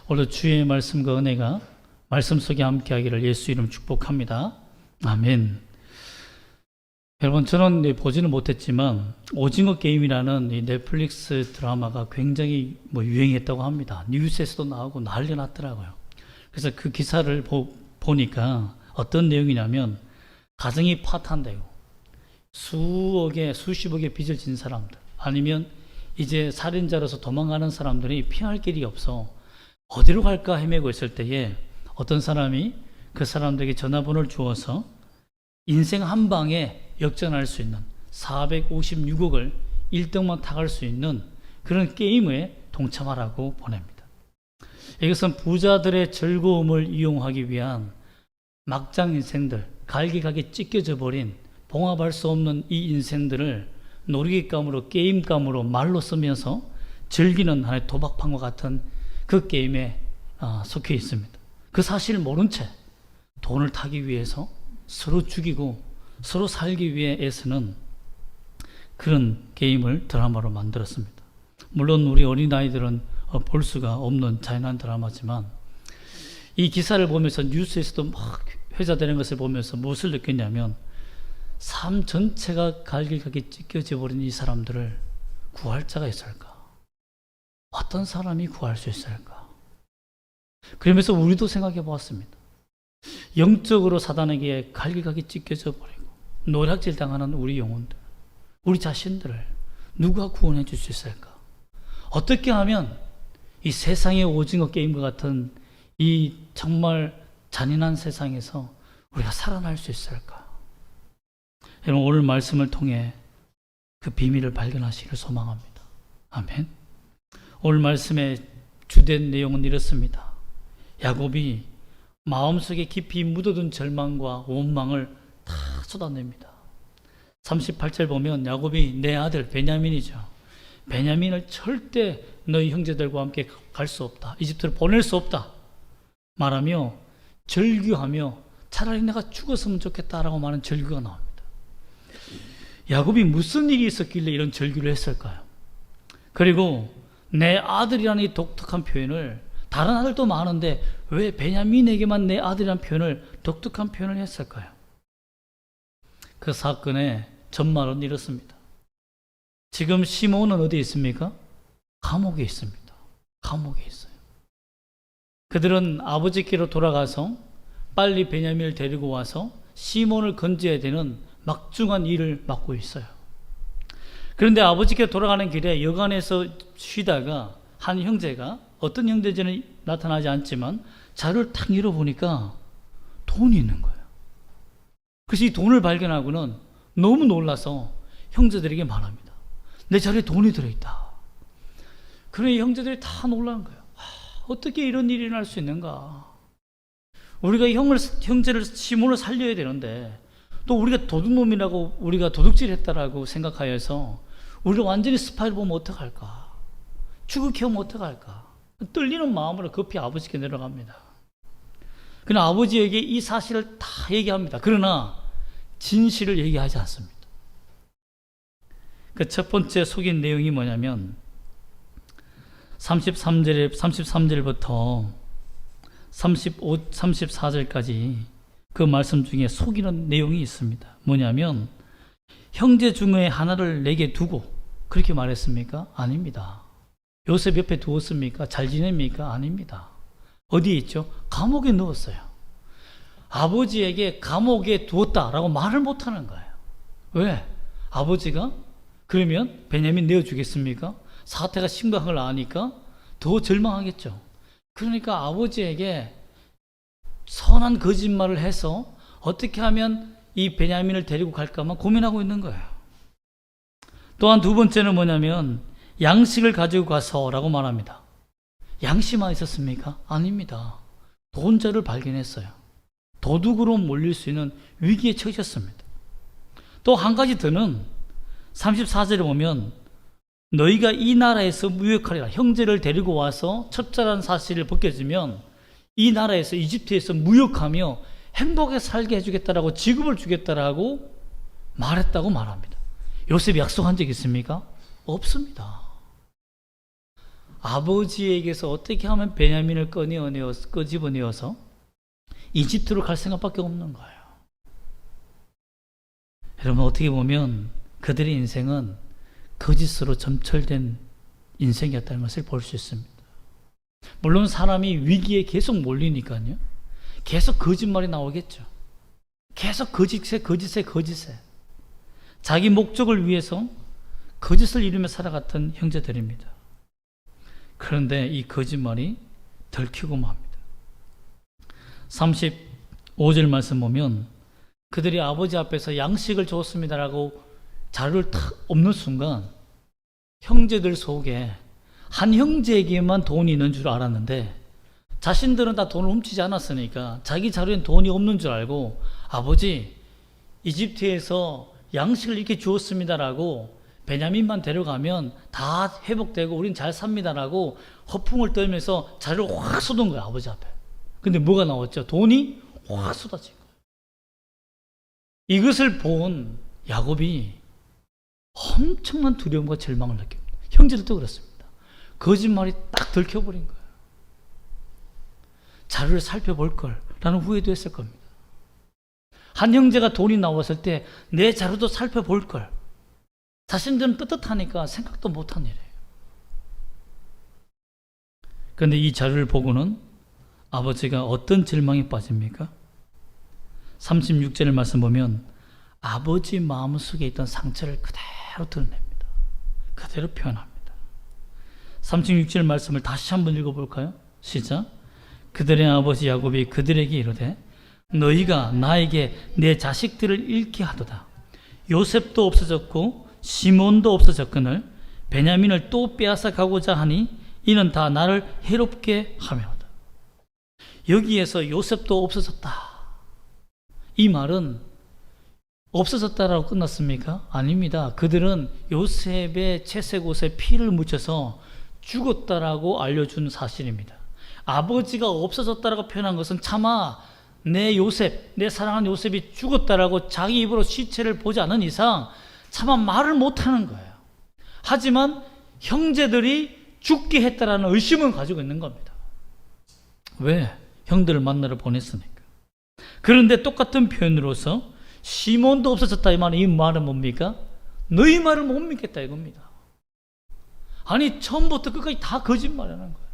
오늘 주의 말씀과 은혜가 말씀 속에 함께하기를 예수 이름 축복합니다. 아멘. 여러분, 저는 보지는 못했지만 오징어 게임이라는 이 넷플릭스 드라마가 굉장히 유행했다고 합니다. 뉴스에서도 나오고 난리 났더라고요. 그래서 그 기사를 보니까 어떤 내용이냐면, 가정이 파탄되고 수억에 수십억의 빚을 진 사람들, 아니면 이제 살인자로서 도망가는 사람들이 피할 길이 없어 어디로 갈까 헤매고 있을 때에 어떤 사람이 그 사람들에게 전화번호를 주어서 인생 한 방에 역전할 수 있는 456억을 1등만 타갈 수 있는 그런 게임에 동참하라고 보냅니다. 이것은 부자들의 즐거움을 이용하기 위한 막장 인생들, 갈기갈기 찢겨져 버린 봉합할 수 없는 이 인생들을 놀이기감으로, 게임감으로 말로 쓰면서 즐기는 하나의 도박판과 같은 그 게임에 속해 있습니다. 그 사실을 모른 채 돈을 타기 위해서 서로 죽이고 서로 살기 위해 애쓰는 그런 게임을 드라마로 만들었습니다. 물론 우리 어린아이들은 볼 수가 없는 잔인한 드라마지만, 이 기사를 보면서 뉴스에서도 막 회자되는 것을 보면서 무엇을 느꼈냐면, 삶 전체가 갈길갈기 찢겨져 버린 이 사람들을 구할 자가 있을까? 어떤 사람이 구할 수 있을까? 그러면서 우리도 생각해 보았습니다. 영적으로 사단에게 갈길갈기 찢겨져 버리고 노략질 당하는 우리 영혼들, 우리 자신들을 누가 구원해 줄 수 있을까? 어떻게 하면 이 세상의 오징어 게임과 같은 이 정말 잔인한 세상에서 우리가 살아날 수 있을까? 여러분, 오늘 말씀을 통해 그 비밀을 발견하시기를 소망합니다. 아멘. 오늘 말씀의 주된 내용은 이렇습니다. 야곱이 마음속에 깊이 묻어둔 절망과 원망을 다 쏟아냅니다. 38절 보면 야곱이 내 아들 베냐민이죠. 베냐민을 절대 너희 형제들과 함께 갈 수 없다, 이집트로 보낼 수 없다 말하며 절규하며 차라리 내가 죽었으면 좋겠다라고 말하는 절규가 나옵니다. 야곱이 무슨 일이 있었길래 이런 절규를 했을까요? 그리고 내 아들이라는 이 독특한 표현을, 다른 아들도 많은데 왜 베냐민에게만 내 아들이라는 표현을, 독특한 표현을 했을까요? 그 사건의 전말은 이렇습니다. 지금 시몬은 어디에 있습니까? 감옥에 있습니다. 감옥에 있어요. 그들은 아버지께로 돌아가서 빨리 베냐민을 데리고 와서 시몬을 건져야 되는 막중한 일을 맡고 있어요. 그런데 아버지께 돌아가는 길에 여관에서 쉬다가 한 형제가, 어떤 형제인지는 나타나지 않지만 자료를 탁 열어보니까 돈이 있는 거예요. 그래서 이 돈을 발견하고는 너무 놀라서 형제들에게 말합니다. 내 자리에 돈이 들어있다. 그러니 형제들이 다 놀란 거예요. 어떻게 이런 일이 일어날 수 있는가? 우리가 형제를, 시몬을 살려야 되는데 또 우리가 도둑놈이라고, 우리가 도둑질했다라고 생각하여서 우리가 완전히 스파이를 보면 어떡할까? 죽게 하면 어떡할까? 떨리는 마음으로 급히 아버지께 내려갑니다. 그러나 아버지에게 이 사실을 다 얘기합니다. 그러나 진실을 얘기하지 않습니다. 그 첫 번째 속인 내용이 뭐냐면 33절부터 34절까지 그 말씀 중에 속이는 내용이 있습니다. 뭐냐면, 형제 중에 하나를 내게 두고, 그렇게 말했습니까? 아닙니다. 요셉 옆에 두었습니까? 잘 지냅니까? 아닙니다. 어디에 있죠? 감옥에 넣었어요. 아버지에게 감옥에 두었다라고 말을 못하는 거예요. 왜? 아버지가 그러면 베냐민 내어주겠습니까? 사태가 심각한 걸 아니까 더 절망하겠죠. 그러니까 아버지에게 선한 거짓말을 해서 어떻게 하면 이 베냐민을 데리고 갈까만 고민하고 있는 거예요. 또한 두 번째는 뭐냐면, 양식을 가지고 가서 라고 말합니다. 양식만 있었습니까? 아닙니다. 돈자를 발견했어요. 도둑으로 몰릴 수 있는 위기에 처했습니다. 또 한 가지 더는 34절에 보면, 너희가 이 나라에서 무역하리라. 형제를 데리고 와서 첩자라는 사실을 벗겨주면 이 나라에서, 이집트에서 무역하며 행복하게 살게 해주겠다라고, 지급을 주겠다라고 말했다고 말합니다. 요셉이 약속한 적 있습니까? 없습니다. 아버지에게서 어떻게 하면 베냐민을 끄집어내어서 이집트로 갈 생각밖에 없는 거예요. 여러분, 어떻게 보면 그들의 인생은 거짓으로 점철된 인생이었다는 것을 볼 수 있습니다. 물론 사람이 위기에 계속 몰리니까요, 계속 거짓말이 나오겠죠. 계속 거짓에 자기 목적을 위해서 거짓을 이루며 살아갔던 형제들입니다. 그런데 이 거짓말이 들키고 맙니다. 35절 말씀 보면 그들이 아버지 앞에서 양식을 주었습니다라고 자료를 탁 엎는 순간 형제들 속에 한 형제에게만 돈이 있는 줄 알았는데 자신들은 다 돈을 훔치지 않았으니까 자기 자료엔 돈이 없는 줄 알고 아버지, 이집트에서 양식을 이렇게 주었습니다라고 베냐민만 데려가면 다 회복되고 우린 잘 삽니다라고 허풍을 떨면서 자료를 확 쏟은 거예요, 아버지 앞에. 근데 뭐가 나왔죠? 돈이 확 쏟아진 거예요. 이것을 본 야곱이 엄청난 두려움과 절망을 느낍니다. 형제들도 그렇습니다. 거짓말이 딱 들켜버린 거예요. 자료를 살펴볼 걸 라는 후회도 했을 겁니다. 한 형제가 돈이 나왔을 때 내 자료도 살펴볼 걸. 자신들은 떳떳하니까 생각도 못한 일이에요. 그런데 이 자료를 보고는 아버지가 어떤 절망에 빠집니까? 36절의 말씀 보면 아버지 마음속에 있던 상처를 그대로 드러냅니다. 그대로 표현합니다. 36절 말씀을 다시 한번 읽어볼까요? 시작. 그들의 아버지 야곱이 그들에게 이르되 너희가 나에게 내 자식들을 잃게 하도다. 요셉도 없어졌고 시몬도 없어졌거늘 베냐민을 또 빼앗아 가고자 하니 이는 다 나를 해롭게 하며다. 여기에서 요셉도 없어졌다. 이 말은 없어졌다라고 끝났습니까? 아닙니다. 그들은 요셉의 채색 옷에 피를 묻혀서 죽었다라고 알려준 사실입니다. 아버지가 없어졌다라고 표현한 것은 차마 내 요셉, 내 사랑하는 요셉이 죽었다라고 자기 입으로 시체를 보지 않은 이상 차마 말을 못하는 거예요. 하지만 형제들이 죽게 했다라는 의심은 가지고 있는 겁니다. 왜? 형들을 만나러 보냈으니까. 그런데 똑같은 표현으로서 시몬도 없어졌다 이 말은 뭡니까? 너희 말을 못 믿겠다 이겁니다. 아니 처음부터 끝까지 다 거짓말하는 거예요.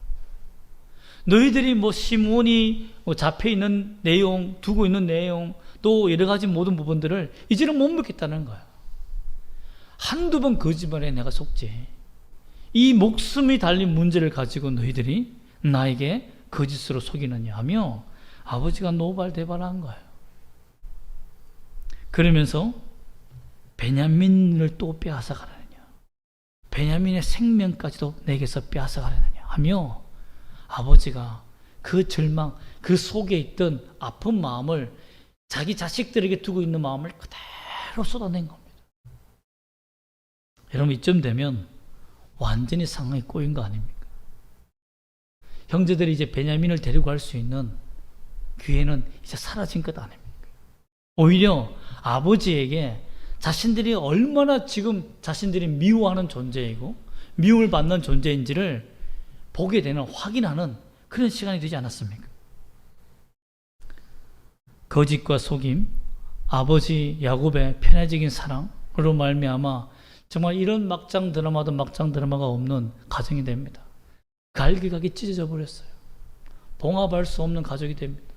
너희들이 시몬이 잡혀있는 내용, 두고 있는 내용, 또 여러 가지 모든 부분들을 이제는 못 믿겠다는 거예요. 한두 번 거짓말에 내가 속지. 이 목숨이 달린 문제를 가지고 너희들이 나에게 거짓으로 속이느냐 하며 아버지가 노발대발한 거예요. 그러면서 베냐민을 또 빼앗아 가느냐, 베냐민의 생명까지도 내게서 빼앗아 가느냐 하며 아버지가 그 절망, 그 속에 있던 아픈 마음을 자기 자식들에게 두고 있는 마음을 그대로 쏟아낸 겁니다. 여러분 이쯤 되면 완전히 상황이 꼬인 거 아닙니까? 형제들이 이제 베냐민을 데리고 갈 수 있는 기회는 이제 사라진 것 아닙니까? 오히려 아버지에게 자신들이 얼마나 지금 자신들이 미워하는 존재이고 미움을 받는 존재인지를 보게 되는, 확인하는 그런 시간이 되지 않았습니까? 거짓과 속임, 아버지 야곱의 편애적인 사랑으로 말미암아 정말 이런 막장 드라마도 막장 드라마가 없는 가정이 됩니다. 갈기갈기 찢어져 버렸어요. 봉합할 수 없는 가족이 됩니다.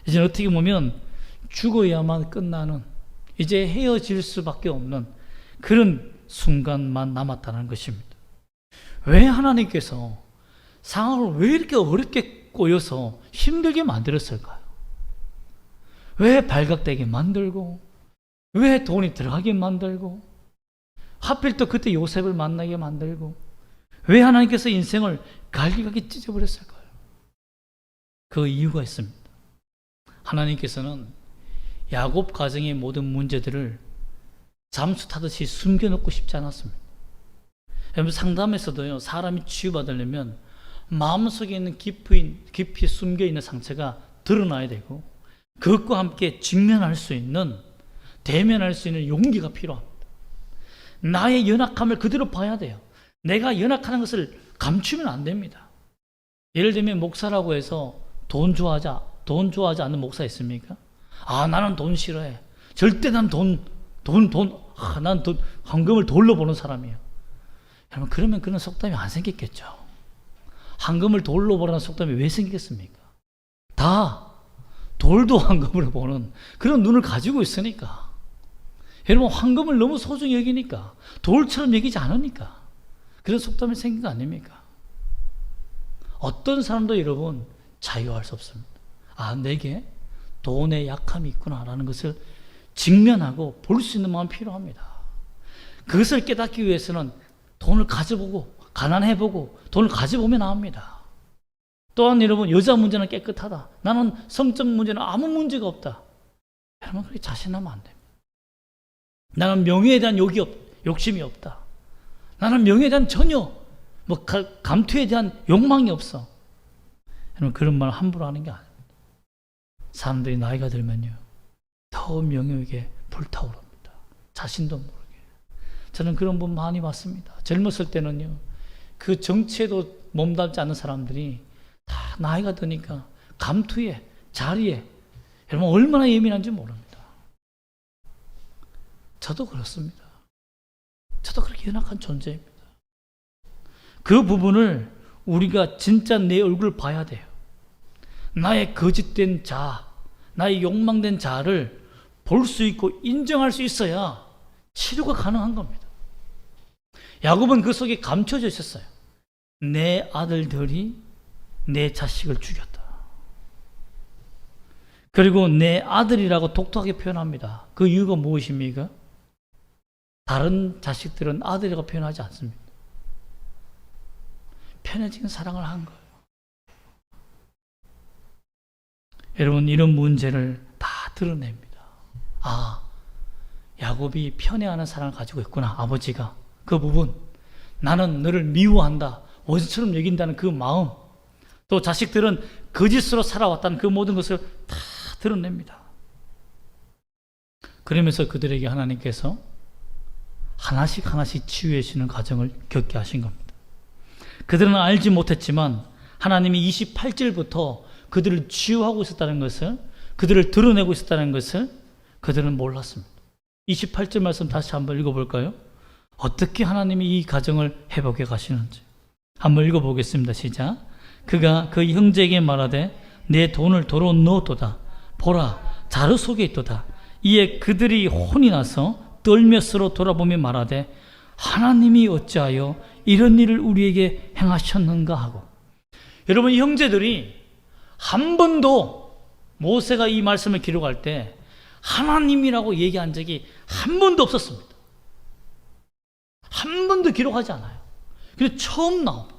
이제 어떻게 보면 죽어야만 끝나는, 이제 헤어질 수밖에 없는 그런 순간만 남았다는 것입니다. 왜 하나님께서 상황을 왜 이렇게 어렵게 꼬여서 힘들게 만들었을까요? 왜 발각되게 만들고, 왜 돈이 들어가게 만들고, 하필 또 그때 요셉을 만나게 만들고, 왜 하나님께서 인생을 갈기갈기 찢어버렸을까요? 그 이유가 있습니다. 하나님께서는 야곱 가정의 모든 문제들을 잠수 타듯이 숨겨놓고 싶지 않았습니다. 여러분 상담에서도요, 사람이 치유받으려면 마음속에 있는 깊이 숨겨있는 상처가 드러나야 되고 그것과 함께 직면할 수 있는, 대면할 수 있는 용기가 필요합니다. 나의 연약함을 그대로 봐야 돼요. 내가 연약하는 것을 감추면 안 됩니다. 예를 들면 목사라고 해서 돈 좋아하지 않는 목사 있습니까? 나는 돈 싫어해. 절대 난 난 헌금을 돌로 보는 사람이에요. 여러분, 그러면 그런 속담이 안 생겼겠죠. 헌금을 돌로 보라는 속담이 왜 생기겠습니까? 다 돌도 헌금을 보는 그런 눈을 가지고 있으니까. 여러분, 헌금을 너무 소중히 여기니까, 돌처럼 여기지 않으니까 그런 속담이 생긴 거 아닙니까? 어떤 사람도 여러분 자유할 수 없습니다. 내게 돈에 약함이 있구나라는 것을 직면하고 볼 수 있는 마음이 필요합니다. 그것을 깨닫기 위해서는 돈을 가져보고 가난해보고 돈을 가져보면 나옵니다. 또한 여러분, 여자 문제는 깨끗하다, 나는 성적 문제는 아무 문제가 없다, 여러분 그렇게 자신하면 안 됩니다. 나는 명예에 대한 욕심이 없다, 나는 명예에 대한 전혀 감투에 대한 욕망이 없어, 여러분 그런 말 함부로 하는 게 아닙니다. 사람들이 나이가 들면요 더 명예에게 불타오릅니다. 자신도 모르게. 저는 그런 분 많이 봤습니다. 젊었을 때는요 그 정치에도 몸담지 않는 사람들이 다 나이가 드니까 감투에, 자리에, 여러분 얼마나 예민한지 모릅니다. 저도 그렇습니다. 저도 그렇게 연약한 존재입니다. 그 부분을 우리가 진짜 내 얼굴을 봐야 돼요. 나의 거짓된 자, 나의 욕망된 자를 볼 수 있고 인정할 수 있어야 치료가 가능한 겁니다. 야곱은 그 속에 감춰져 있었어요. 내 아들들이 내 자식을 죽였다. 그리고 내 아들이라고 독특하게 표현합니다. 그 이유가 무엇입니까? 다른 자식들은 아들이라고 표현하지 않습니다. 편해진 사랑을 한 거예요. 여러분, 이런 문제를 다 드러냅니다. 야곱이 편애하는 사랑을 가지고 있구나. 아버지가 그 부분, 나는 너를 미워한다, 원수처럼 여긴다는 그 마음, 또 자식들은 거짓으로 살아왔다는 그 모든 것을 다 드러냅니다. 그러면서 그들에게 하나님께서 하나씩 치유해 주시는 과정을 겪게 하신 겁니다. 그들은 알지 못했지만 하나님이 28절부터 그들을 치유하고 있었다는 것을, 그들을 드러내고 있었다는 것을 그들은 몰랐습니다. 28절 말씀 다시 한번 읽어볼까요? 어떻게 하나님이 이 가정을 회복해 가시는지 한번 읽어보겠습니다. 시작. 그가 그 형제에게 말하되 내 돈을 도로 넣었도다. 보라, 자루 속에 있도다. 이에 그들이 혼이 나서 떨며 서로 돌아보며 말하되 하나님이 어찌하여 이런 일을 우리에게 행하셨는가 하고. 여러분, 이 형제들이 한 번도 모세가 이 말씀을 기록할 때 하나님이라고 얘기한 적이 한 번도 없었습니다. 한 번도 기록하지 않아요. 그래서 처음 나옵니다.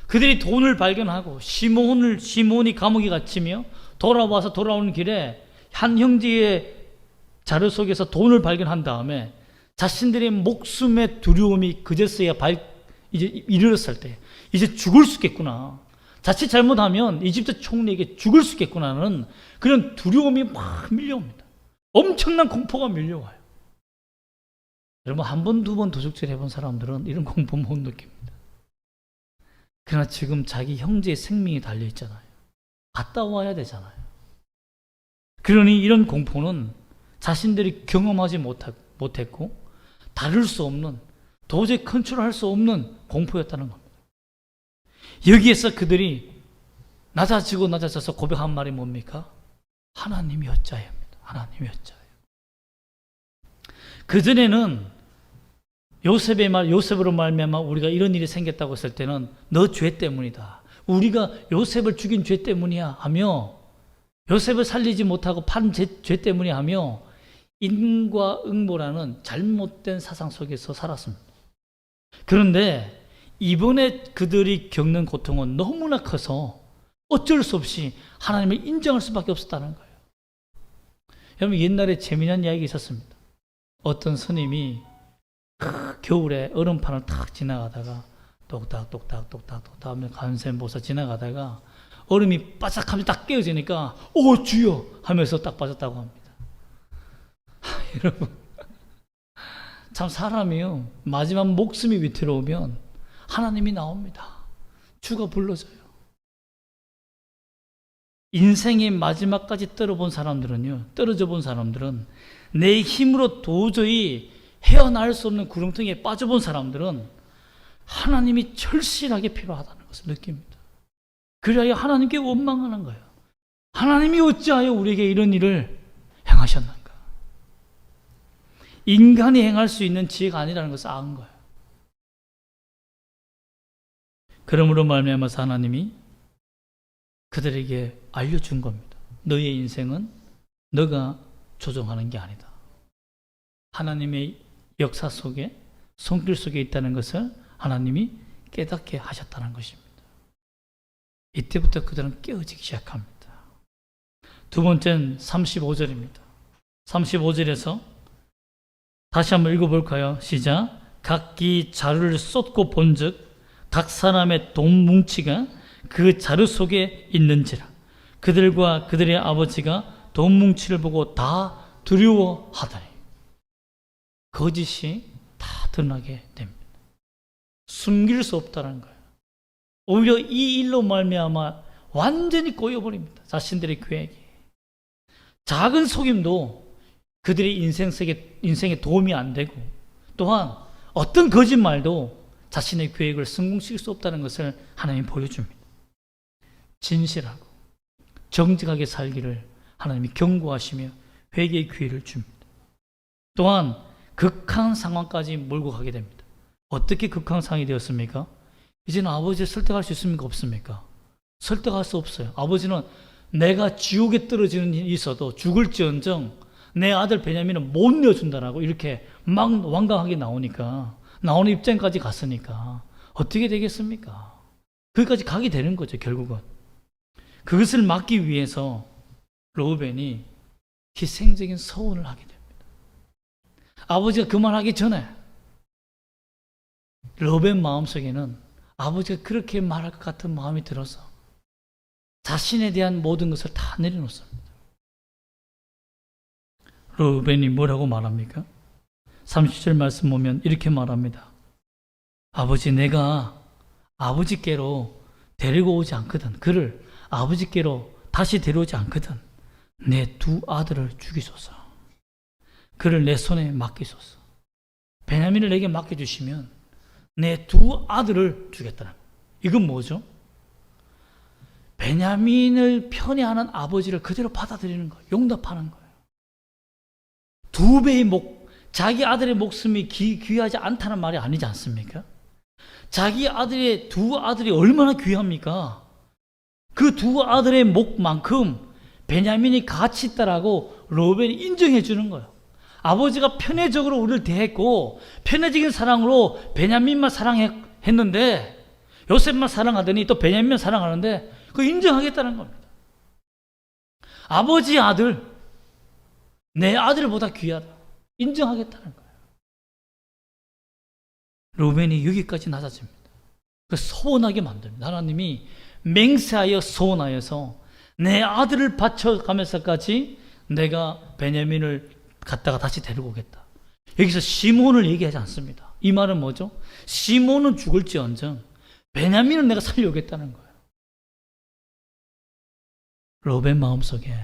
그들이 돈을 발견하고 시몬이 감옥에 갇히며 돌아오는 길에 한 형제의 자료 속에서 돈을 발견한 다음에 자신들의 목숨의 두려움이 그제서야 이제 이르렀을 때 이제 죽을 수 있겠구나, 자칫 잘못하면 이집트 총리에게 죽을 수 있겠구나는 그런 두려움이 막 밀려옵니다. 엄청난 공포가 밀려와요. 여러분, 한 번, 두 번 도둑질 해본 사람들은 이런 공포 못 느낍니다. 그러나 지금 자기 형제의 생명이 달려있잖아요. 갔다 와야 되잖아요. 그러니 이런 공포는 자신들이 경험하지 못했고 다룰 수 없는, 도저히 컨트롤할 수 없는 공포였다는 겁니다. 여기에서 그들이 낮아져서 고백한 말이 뭡니까? 하나님이 어찌하여입니다. 하나님이 어찌하여. 그전에는 요셉으로 말미암아 우리가 이런 일이 생겼다고 했을 때는 너 죄 때문이다, 우리가 요셉을 죽인 죄 때문이야 하며, 요셉을 살리지 못하고 판 죄 때문이야 하며 인과응보라는 잘못된 사상 속에서 살았습니다. 그런데 이번에 그들이 겪는 고통은 너무나 커서 어쩔 수 없이 하나님을 인정할 수밖에 없었다는 거예요. 여러분, 옛날에 재미난 이야기가 있었습니다. 어떤 스님이 겨울에 얼음판을 탁 지나가다가 똑딱 하면 관세음보살 지나가다가 얼음이 바삭하면 딱 깨어지니까 오 주여 하면서 딱 빠졌다고 합니다. 여러분, 참 사람이요, 마지막 목숨이 위태로우면 하나님이 나옵니다. 주가 불러줘요. 인생의 마지막까지 떨어져 본 사람들은 내 힘으로 도저히 헤어나올 수 없는 구렁텅이에 빠져본 사람들은 하나님이 절실하게 필요하다는 것을 느낍니다. 그래야 하나님께 원망하는 거예요. 하나님이 어찌하여 우리에게 이런 일을 행하셨는가? 인간이 행할 수 있는 지혜가 아니라는 것을 아는 거예요. 그러므로 말미암아서 하나님이 그들에게 알려준 겁니다. 너의 인생은 너가 조종하는 게 아니다. 하나님의 역사 속에, 손길 속에 있다는 것을 하나님이 깨닫게 하셨다는 것입니다. 이때부터 그들은 깨어지기 시작합니다. 두 번째는 35절입니다. 35절에서 다시 한번 읽어볼까요? 시작. 각기 자루를 쏟고 본즉 각 사람의 돈 뭉치가 그 자루 속에 있는지라 그들과 그들의 아버지가 돈 뭉치를 보고 다 두려워하더니 거짓이 다 드러나게 됩니다. 숨길 수 없다는 거예요. 오히려 이 일로 말미암아 완전히 꼬여버립니다. 자신들의 계획이. 작은 속임도 그들의 인생에 도움이 안 되고 또한 어떤 거짓말도 자신의 계획을 성공시킬 수 없다는 것을 하나님이 보여줍니다. 진실하고 정직하게 살기를 하나님이 경고하시며 회개의 기회를 줍니다. 또한 극한 상황까지 몰고 가게 됩니다. 어떻게 극한 상황이 되었습니까? 이제는 아버지를 설득할 수 있습니까? 없습니까? 설득할 수 없어요. 아버지는 내가 지옥에 떨어지는 일이 있어도 죽을지언정 내 아들 베냐민은 못 내어준다라고 이렇게 막 완강하게 나오는 입장까지 갔으니까 어떻게 되겠습니까? 거기까지 가게 되는 거죠, 결국은. 그것을 막기 위해서 르우벤이 희생적인 서원을 하게 됩니다. 아버지가 그 말하기 전에 르우벤 마음속에는 아버지가 그렇게 말할 것 같은 마음이 들어서 자신에 대한 모든 것을 다 내려놓습니다. 르우벤이 뭐라고 말합니까? 30절 말씀 보면 이렇게 말합니다. 아버지, 내가 아버지께로 데리고 오지 않거든, 그를 아버지께로 다시 데려오지 않거든 내 두 아들을 죽이소서. 그를 내 손에 맡기소서. 베냐민을 내게 맡겨주시면 내 두 아들을 주겠다는 거예요. 이건 뭐죠? 베냐민을 편애하는 아버지를 그대로 받아들이는 거예요. 용납하는 거예요. 두 배의 자기 아들의 목숨이 귀하지 않다는 말이 아니지 않습니까? 자기 아들의 두 아들이 얼마나 귀합니까? 그 두 아들의 목만큼 베냐민이 가치 있다라고 르우벤이 인정해 주는 거예요. 아버지가 편애적으로 우리를 대했고 편애적인 사랑으로 베냐민만 사랑했는데 요셉만 사랑하더니 또 베냐민만 사랑하는데 그거 인정하겠다는 겁니다. 아버지의 아들, 내 아들보다 귀하다. 인정하겠다는 거예요. 르우벤이 여기까지 낮아집니다. 그 서운하게 만듭니다. 하나님이 맹세하여 서운하여서 내 아들을 바쳐가면서까지 내가 베냐민을 갖다가 다시 데리고 오겠다. 여기서 시몬을 얘기하지 않습니다. 이 말은 뭐죠? 시몬은 죽을지언정 베냐민은 내가 살려오겠다는 거예요. 르우벤 마음속에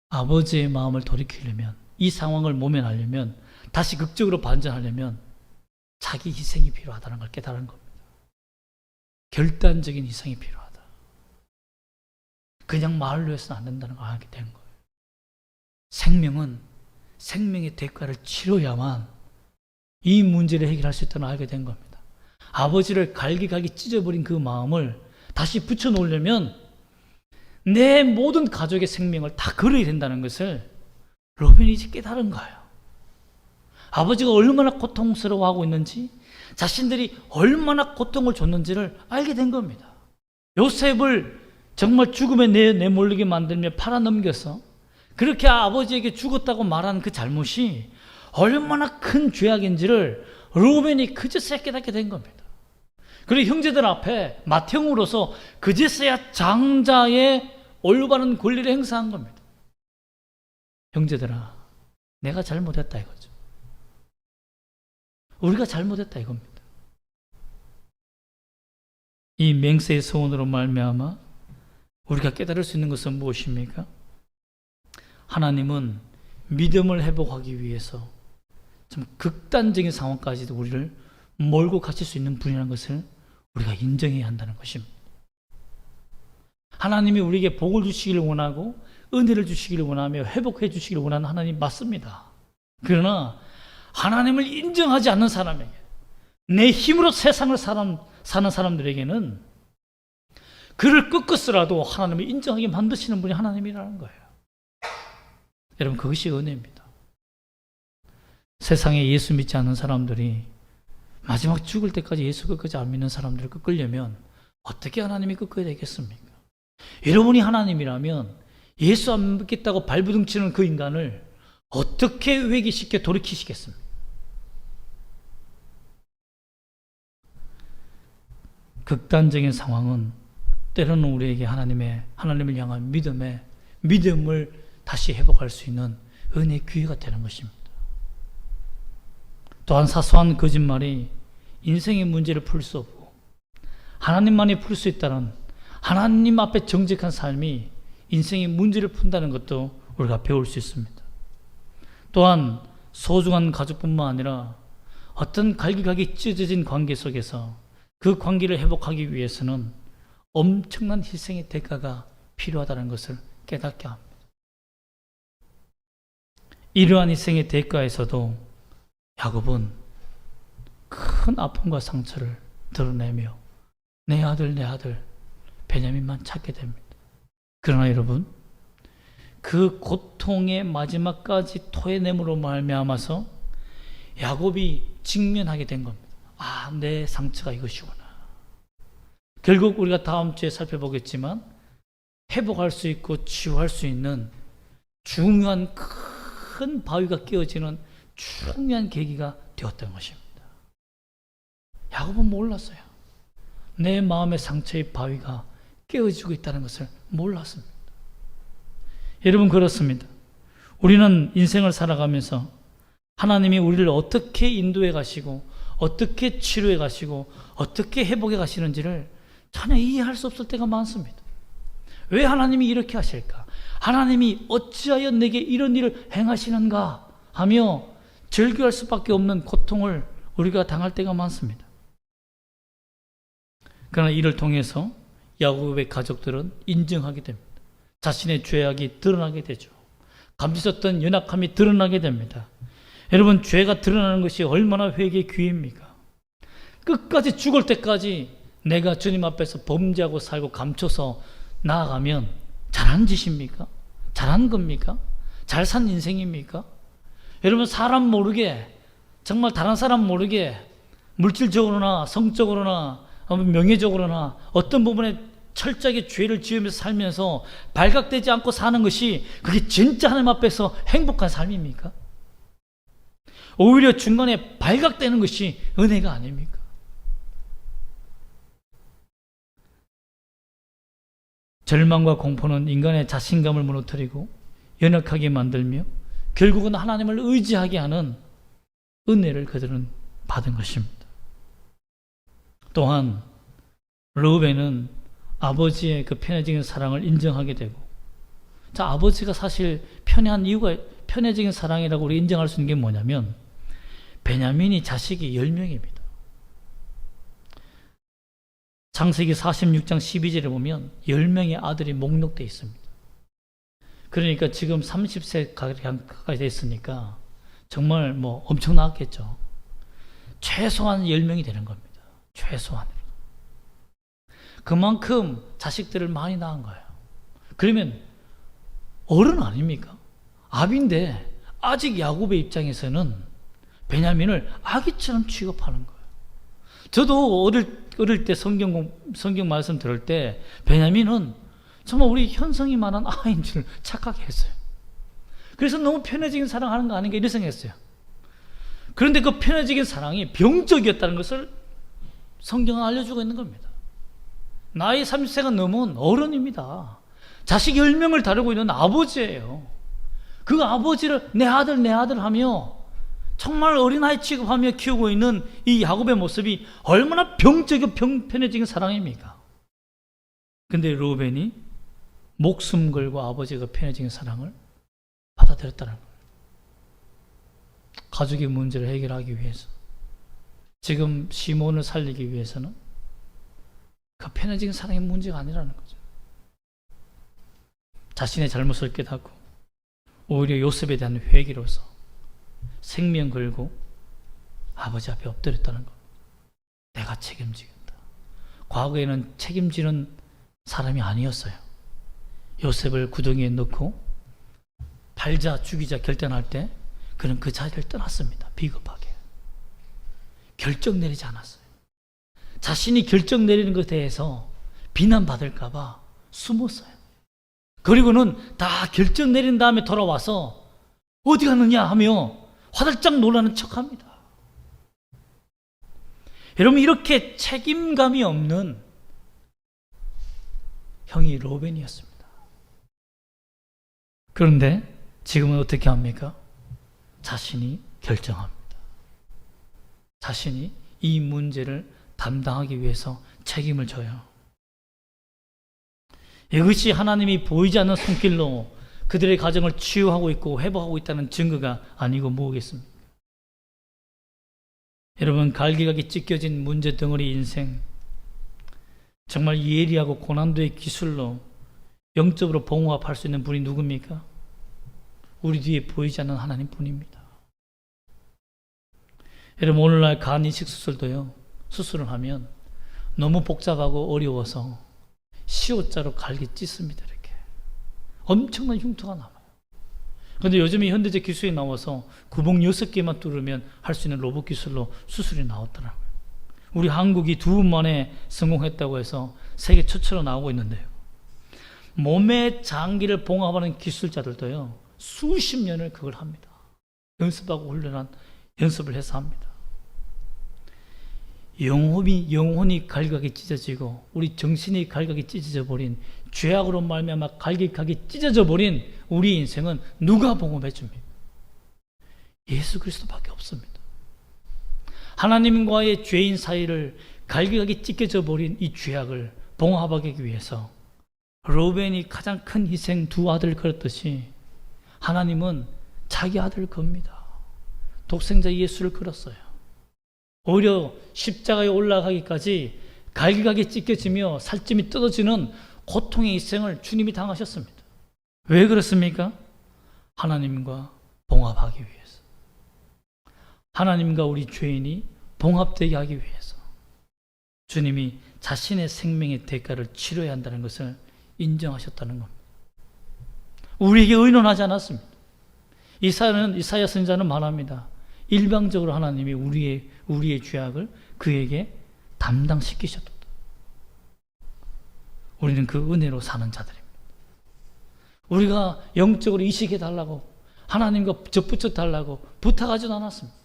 아버지의 마음을 돌이키려면, 이 상황을 모면하려면, 다시 극적으로 반전하려면 자기 희생이 필요하다는 걸 깨달은 겁니다. 결단적인 희생이 필요하다. 그냥 말로 해서는 안 된다는 걸 알게 된 거예요. 생명은 생명의 대가를 치러야만 이 문제를 해결할 수 있다는 걸 알게 된 겁니다. 아버지를 갈기갈기 찢어버린 그 마음을 다시 붙여놓으려면 내 모든 가족의 생명을 다 걸어야 된다는 것을 르우벤이 이제 깨달은 거예요. 아버지가 얼마나 고통스러워하고 있는지, 자신들이 얼마나 고통을 줬는지를 알게 된 겁니다. 요셉을 정말 죽음에 내몰리게 만들며 팔아넘겨서 그렇게 아버지에게 죽었다고 말한 그 잘못이 얼마나 큰 죄악인지를 르우벤이 그제서야 깨닫게 된 겁니다. 그리고 형제들 앞에 맏형으로서 그제서야 장자의 올바른 권리를 행사한 겁니다. 형제들아, 내가 잘못했다 이거죠. 우리가 잘못했다 이겁니다. 이 맹세의 서원으로 말미암아 우리가 깨달을 수 있는 것은 무엇입니까? 하나님은 믿음을 회복하기 위해서 좀 극단적인 상황까지도 우리를 몰고 가실 수 있는 분이라는 것을 우리가 인정해야 한다는 것입니다. 하나님이 우리에게 복을 주시기를 원하고 은혜를 주시기를 원하며 회복해 주시기를 원하는 하나님 맞습니다. 그러나 하나님을 인정하지 않는 사람에게, 내 힘으로 세상을 사는 사람들에게는 그를 꺾었으라도 하나님을 인정하게 만드시는 분이 하나님이라는 거예요. 여러분, 그것이 은혜입니다. 세상에 예수 믿지 않는 사람들이 마지막 죽을 때까지 예수 끝까지 안 믿는 사람들을 꺾으려면 어떻게 하나님이 꺾어야 되겠습니까? 여러분이 하나님이라면 예수 안 믿겠다고 발부둥치는 그 인간을 어떻게 회개시켜 돌이키시겠습니까? 극단적인 상황은 때로는 우리에게 하나님을 향한 믿음을 다시 회복할 수 있는 은혜의 기회가 되는 것입니다. 또한 사소한 거짓말이 인생의 문제를 풀 수 없고 하나님만이 풀 수 있다는 하나님 앞에 정직한 삶이 인생의 문제를 푼다는 것도 우리가 배울 수 있습니다. 또한 소중한 가족뿐만 아니라 어떤 갈기갈기 찢어진 관계 속에서 그 관계를 회복하기 위해서는 엄청난 희생의 대가가 필요하다는 것을 깨닫게 합니다. 이러한 희생의 대가에서도 야곱은 큰 아픔과 상처를 드러내며 내 아들 베냐민만 찾게 됩니다. 그러나 여러분, 그 고통의 마지막까지 토해냄으로 말미암아서 야곱이 직면하게 된 겁니다. 아, 내 상처가 이것이구나. 결국 우리가 다음 주에 살펴보겠지만 회복할 수 있고 치유할 수 있는 중요한 큰 바위가 깨어지는 중요한 계기가 되었던 것입니다. 야곱은 몰랐어요. 내 마음의 상처의 바위가 깨어지고 있다는 것을 몰랐습니다. 여러분, 그렇습니다. 우리는 인생을 살아가면서 하나님이 우리를 어떻게 인도해 가시고 어떻게 치료해 가시고 어떻게 회복해 가시는지를 전혀 이해할 수 없을 때가 많습니다. 왜 하나님이 이렇게 하실까? 하나님이 어찌하여 내게 이런 일을 행하시는가 하며 절규할 수밖에 없는 고통을 우리가 당할 때가 많습니다. 그러나 이를 통해서 야곱의 가족들은 인정하게 됩니다. 자신의 죄악이 드러나게 되죠. 감추었던 연약함이 드러나게 됩니다. 여러분, 죄가 드러나는 것이 얼마나 회개의 기회입니까? 끝까지 죽을 때까지 내가 주님 앞에서 범죄하고 살고 감춰서 나아가면 잘한 짓입니까? 잘한 겁니까? 잘 산 인생입니까? 여러분, 사람 모르게, 정말 다른 사람 모르게 물질적으로나 성적으로나 명예적으로나 어떤 부분에 철저하게 죄를 지으면서 살면서 발각되지 않고 사는 것이 그게 진짜 하나님 앞에서 행복한 삶입니까? 오히려 중간에 발각되는 것이 은혜가 아닙니까? 절망과 공포는 인간의 자신감을 무너뜨리고 연약하게 만들며 결국은 하나님을 의지하게 하는 은혜를 그들은 받은 것입니다. 또한 르우벤은 아버지의 그 편애적인 사랑을 인정하게 되고, 자, 아버지가 사실 편애한 이유가, 편애적인 사랑이라고 우리 인정할 수 있는 게 뭐냐면 베냐민이 자식이 10명입니다. 창세기 46장 12절에 보면 10명의 아들이 목록되어 있습니다. 그러니까 지금 30세 가까이 됐으니까 정말 뭐 엄청나겠죠. 최소한 10명이 되는 겁니다. 최소한으로. 그만큼 자식들을 많이 낳은 거예요. 그러면 어른 아닙니까? 아비인데 아직 야곱의 입장에서는 베냐민을 아기처럼 취급하는 거예요. 저도 어릴 때 성경 말씀 들을 때 베냐민은 정말 우리 현성이만한 아이인 줄 착각했어요. 그래서 너무 편애적인 사랑하는 거 아닌가 이런 생각했어요. 그런데 그 편애적인 사랑이 병적이었다는 것을 성경은 알려주고 있는 겁니다. 나이 30세가 넘은 어른입니다. 자식 10명을 다루고 있는 아버지예요. 그 아버지를 내 아들 하며 정말 어린아이 취급하며 키우고 있는 이 야곱의 모습이 얼마나 병적이고 편해진 사랑입니까? 근데 르우벤이 목숨 걸고 아버지가 편해진 사랑을 받아들였다는 거예요. 가족의 문제를 해결하기 위해서, 지금 시몬을 살리기 위해서는 그 편해진 사랑의 문제가 아니라는 거죠. 자신의 잘못을 깨닫고 오히려 요셉에 대한 회개로서 생명 걸고 아버지 앞에 엎드렸다는 것. 내가 책임지겠다. 과거에는 책임지는 사람이 아니었어요. 요셉을 구덩이에 넣고 팔자 죽이자 결단할 때 그는 그 자리를 떠났습니다. 비겁하게. 결정 내리지 않았어요. 자신이 결정 내리는 것에 대해서 비난받을까 봐 숨었어요. 그리고는 다 결정 내린 다음에 돌아와서 어디 갔느냐 하며 화들짝 놀라는 척합니다. 여러분, 이렇게 책임감이 없는 형이 르우벤이었습니다. 그런데 지금은 어떻게 합니까? 자신이 결정합니다. 자신이 이 문제를 담당하기 위해서 책임을 져요. 이것이 하나님이 보이지 않는 손길로 그들의 가정을 치유하고 있고 회복하고 있다는 증거가 아니고 뭐겠습니까? 여러분, 갈기갈기 찢겨진 문제 덩어리 인생, 정말 예리하고 고난도의 기술로 영적으로 봉합할 수 있는 분이 누굽니까? 우리 뒤에 보이지 않는 하나님 뿐입니다. 여러분, 오늘날 간 이식 수술도요, 수술을 하면 너무 복잡하고 어려워서 시옷자로 갈기 찢습니다. 이렇게 엄청난 흉터가 남아요. 그런데 요즘에 현대적 기술이 나와서 구멍 6개만 뚫으면 할 수 있는 로봇 기술로 수술이 나왔더라고요. 우리 한국이 2분 만에 성공했다고 해서 세계 최초로 나오고 있는데요, 몸의 장기를 봉합하는 기술자들도요 수십 년을 그걸 합니다. 연습하고 연습을 해서 합니다. 영혼이 갈각이 찢어지고 우리 정신이 갈각이 찢어져 버린, 죄악으로 말미암아 갈기갈기 찢어져 버린 우리 인생은 누가 봉합해 줍니까? 예수 그리스도밖에 없습니다. 하나님과의 죄인 사이를 갈기갈기 찢겨져 버린 이 죄악을 봉합하기 위해서 르우벤이 가장 큰 희생 2 아들을 걸었듯이 하나님은 자기 아들을 겁니다. 독생자 예수를 걸었어요. 오히려 십자가에 올라가기까지 갈기갈기 찢겨지며 살찜이 뜯어지는 고통의 일생을 주님이 당하셨습니다. 왜 그렇습니까? 하나님과 봉합하기 위해서, 하나님과 우리 죄인이 봉합되게 하기 위해서 주님이 자신의 생명의 대가를 치러야 한다는 것을 인정하셨다는 겁니다. 우리에게 의논하지 않았습니다. 이사야 선지자는 말합니다. 일방적으로 하나님이 우리의 죄악을 그에게 담당시키셨다. 우리는 그 은혜로 사는 자들입니다. 우리가 영적으로 이식해 달라고, 하나님과 접붙여 달라고 부탁하지도 않았습니다.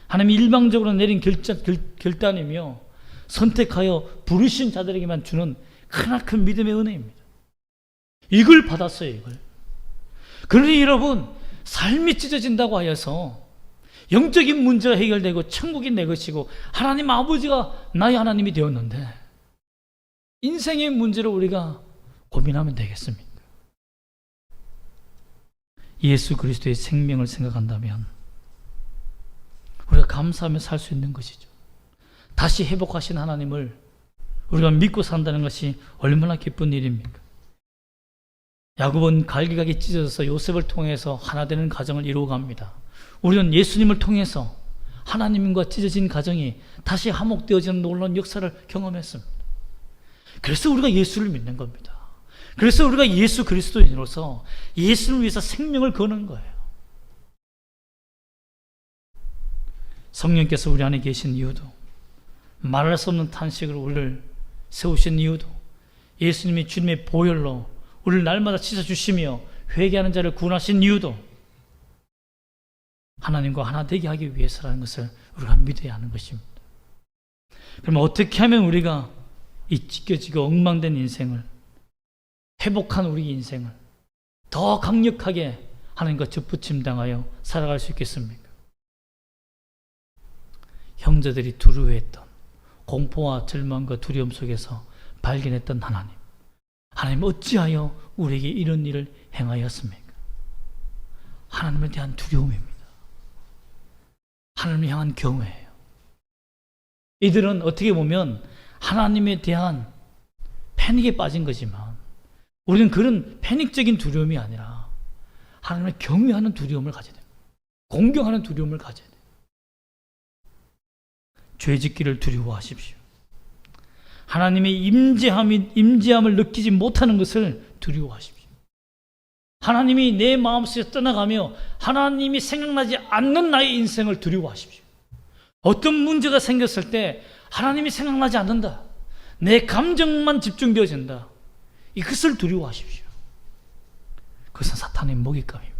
하나님이 일방적으로 내린 결단이며 선택하여 부르신 자들에게만 주는 크나큰 믿음의 은혜입니다. 이걸 받았어요, 이걸. 그러니 여러분, 삶이 찢어진다고 하여서 영적인 문제가 해결되고 천국이 내 것이고 하나님 아버지가 나의 하나님이 되었는데 인생의 문제를 우리가 고민하면 되겠습니까? 예수 그리스도의 생명을 생각한다면 우리가 감사하며 살 수 있는 것이죠. 다시 회복하신 하나님을 우리가 믿고 산다는 것이 얼마나 기쁜 일입니까? 야곱은 갈기갈기 찢어져서 요셉을 통해서 하나 되는 가정을 이루어갑니다. 우리는 예수님을 통해서 하나님과 찢어진 가정이 다시 화목되어지는 놀라운 역사를 경험했습니다. 그래서 우리가 예수를 믿는 겁니다. 그래서 우리가 예수 그리스도인으로서 예수를 위해서 생명을 거는 거예요. 성령께서 우리 안에 계신 이유도, 말할 수 없는 탄식으로 우리를 세우신 이유도, 예수님이 주님의 보혈로 우리를 날마다 씻어주시며 회개하는 자를 구원하신 이유도 하나님과 하나 되게 하기 위해서라는 것을 우리가 믿어야 하는 것입니다. 그러면 어떻게 하면 우리가 이 찢겨지고 엉망된 인생을, 회복한 우리 인생을 더 강력하게 하나님과 접붙임 당하여 살아갈 수 있겠습니까? 형제들이 두려워했던 공포와 절망과 두려움 속에서 발견했던 하나님. 하나님 어찌하여 우리에게 이런 일을 행하였습니까? 하나님에 대한 두려움입니다. 하나님을 향한 경외예요. 이들은 어떻게 보면 하나님에 대한 패닉에 빠진 거지만 우리는 그런 패닉적인 두려움이 아니라 하나님을 경외하는 두려움을 가져야 됩니다. 공경하는 두려움을 가져야 돼요. 죄짓기를 두려워하십시오. 하나님의 임재함을 느끼지 못하는 것을 두려워하십시오. 하나님이 내 마음속에서 떠나가며 하나님이 생각나지 않는 나의 인생을 두려워하십시오. 어떤 문제가 생겼을 때 하나님이 생각나지 않는다. 내 감정만 집중되어진다. 이것을 두려워하십시오. 그것은 사탄의 먹잇감입니다.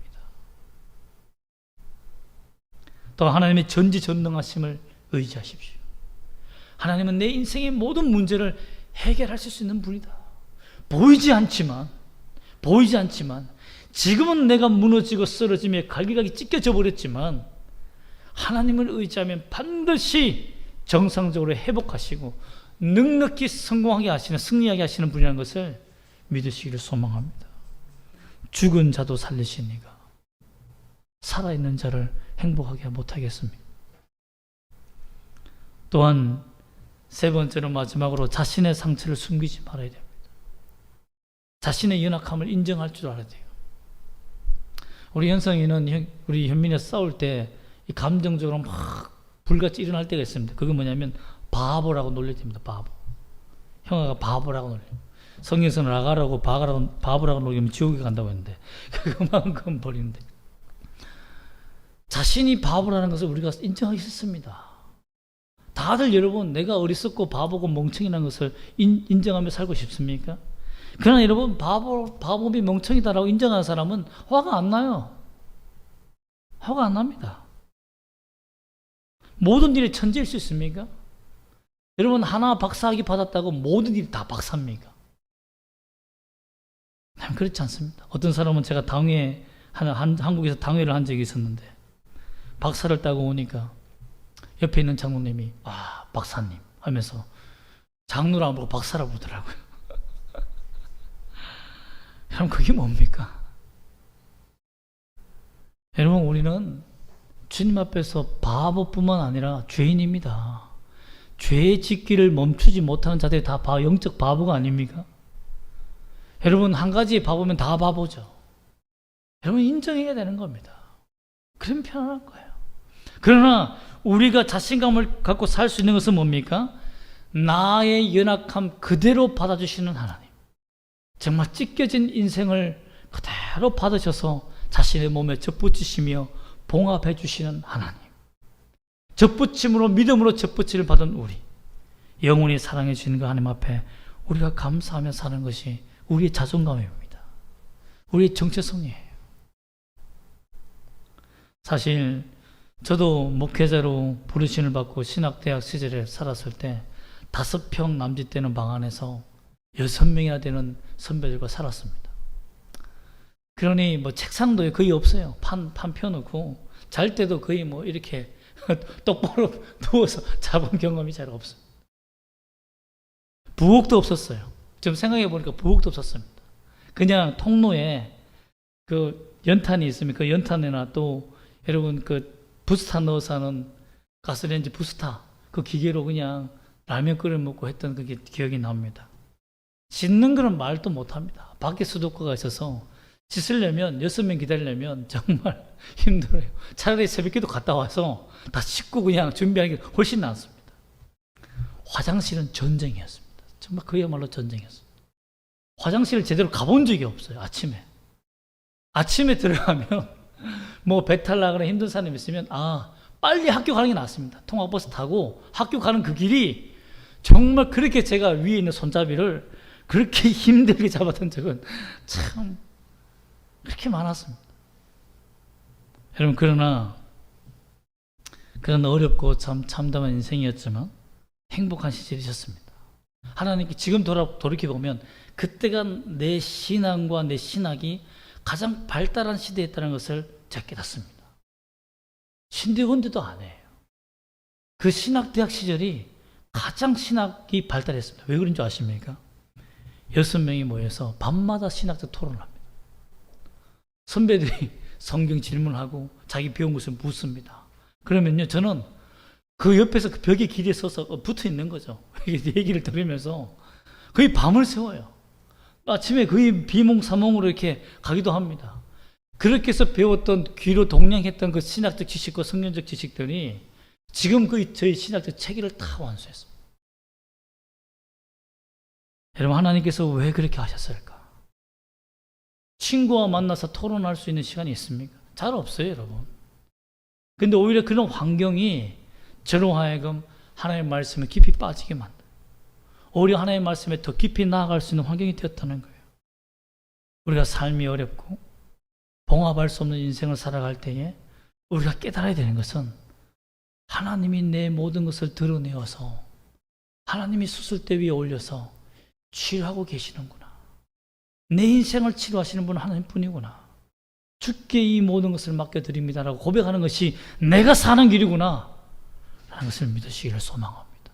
또 하나님의 전지전능하심을 의지하십시오. 하나님은 내 인생의 모든 문제를 해결할 수 있는 분이다. 보이지 않지만 지금은 내가 무너지고 쓰러지며 갈기갈기 찢겨져 버렸지만 하나님을 의지하면 반드시 정상적으로 회복하시고 넉넉히 성공하게 하시는, 승리하게 하시는 분이라는 것을 믿으시기를 소망합니다. 죽은 자도 살리시니가 살아있는 자를 행복하게 못하겠습니까? 또한 세 번째로 마지막으로 자신의 상처를 숨기지 말아야 됩니다. 자신의 연약함을 인정할 줄 알아야 돼요. 우리 현성이는 우리 현민이가 싸울 때 이 감정적으로 막 불같이 일어날 때가 있습니다. 그게 뭐냐면 바보라고 놀려집니다. 바보. 형아가 바보라고 놀려요. 성경에서는 나가라고 바보라고 놀리면 지옥에 간다고 했는데 그만큼 버리는데 자신이 바보라는 것을 우리가 인정하기 싫습니다. 다들 여러분 내가 어리석고 바보고 멍청이라는 것을 인정하며 살고 싶습니까? 그러나 여러분 바보비 멍청이다라고 인정하는 사람은 화가 안 나요. 화가 안 납니다. 모든 일에 천재일 수 있습니까? 여러분 하나 박사학위 받았다고 모든 일이 다 박사입니까? 그렇지 않습니다. 어떤 사람은 제가 한국에서 당회를 한 적이 있었는데 박사를 따고 오니까 옆에 있는 장로님이 박사님 하면서 장로를 안 보고 박사라고 부르더라고요. 여러분 그게 뭡니까? 여러분 우리는 주님 앞에서 바보뿐만 아니라 죄인입니다. 죄 짓기를 멈추지 못하는 자들이 다 영적 바보가 아닙니까? 여러분 한 가지 바보면 다 바보죠. 여러분 인정해야 되는 겁니다. 그럼 편안한 거예요. 그러나 우리가 자신감을 갖고 살 수 있는 것은 뭡니까? 나의 연약함 그대로 받아주시는 하나님. 정말 찢겨진 인생을 그대로 받으셔서 자신의 몸에 접붙이시며 봉합해 주시는 하나님. 접붙임으로 믿음으로 접붙임을 받은 우리 영원히 사랑해 주시는 그 하나님 앞에 우리가 감사하며 사는 것이 우리의 자존감입니다. 우리의 정체성이에요. 사실 저도 목회자로 부르심을 받고 신학대학 시절에 살았을 때 5평 남짓되는 방 안에서 6명이나 되는 선배들과 살았습니다. 그러니 책상도 거의 없어요. 판 펴놓고 잘 때도 거의 이렇게 똑바로 누워서 자본 경험이 잘 없어요. 부엌도 없었어요. 지금 생각해 보니까 부엌도 없었습니다. 그냥 통로에 그 연탄이 있으면 그 연탄에나 또 여러분 그 부스타 넣어서 하는 가스레인지 부스타 그 기계로 그냥 라면 끓여 먹고 했던 그게 기억이 납니다. 씻는 거는 말도 못합니다. 밖에 수도가가 있어서 씻으려면 6명 기다리려면 정말 힘들어요. 차라리 새벽기도 갔다 와서 다 씻고 그냥 준비하는 게 훨씬 낫습니다. 화장실은 전쟁이었습니다. 정말 그야말로 전쟁이었습니다. 화장실을 제대로 가본 적이 없어요. 아침에 들어가면 배탈 나거나 힘든 사람이 있으면 빨리 학교 가는 게 낫습니다. 통학버스 타고 학교 가는 그 길이 정말 그렇게 제가 위에 있는 손잡이를 그렇게 힘들게 잡았던 적은 참 그렇게 많았습니다. 여러분 그러나 그런 어렵고 참 참담한 인생이었지만 행복한 시절이셨습니다. 하나님께 지금 돌이켜보면 그때가 내 신앙과 내 신학이 가장 발달한 시대에 있다는 것을 제가 깨닫습니다. 신대원대도 안 해요. 그 신학대학 시절이 가장 신학이 발달했습니다. 왜 그런 줄 아십니까? 6명이 모여서 밤마다 신학적 토론을 합니다. 선배들이 성경 질문하고 자기 배운 것을 묻습니다. 그러면요, 저는 그 옆에서 그 벽에 길에 서서 붙어 있는 거죠. 얘기를 들으면서 거의 밤을 새워요. 아침에 거의 비몽사몽으로 이렇게 가기도 합니다. 그렇게 해서 배웠던 귀로 동냥했던 그 신학적 지식과 성경적 지식들이 지금 그 저희 신학적 체계를 다 완수했습니다. 여러분, 하나님께서 왜 그렇게 하셨을까? 친구와 만나서 토론할 수 있는 시간이 있습니까? 잘 없어요, 여러분. 근데 오히려 그런 환경이 저로 하여금 하나님의 말씀에 깊이 빠지게 만들어요. 오히려 하나님의 말씀에 더 깊이 나아갈 수 있는 환경이 되었다는 거예요. 우리가 삶이 어렵고 봉합할 수 없는 인생을 살아갈 때에 우리가 깨달아야 되는 것은 하나님이 내 모든 것을 드러내어서 하나님이 수술대 위에 올려서 치료하고 계시는구나. 내 인생을 치료하시는 분은 하나님뿐이구나. 주께 이 모든 것을 맡겨드립니다라고 고백하는 것이 내가 사는 길이구나 라는 것을 믿으시기를 소망합니다.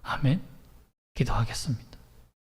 아멘. 기도하겠습니다.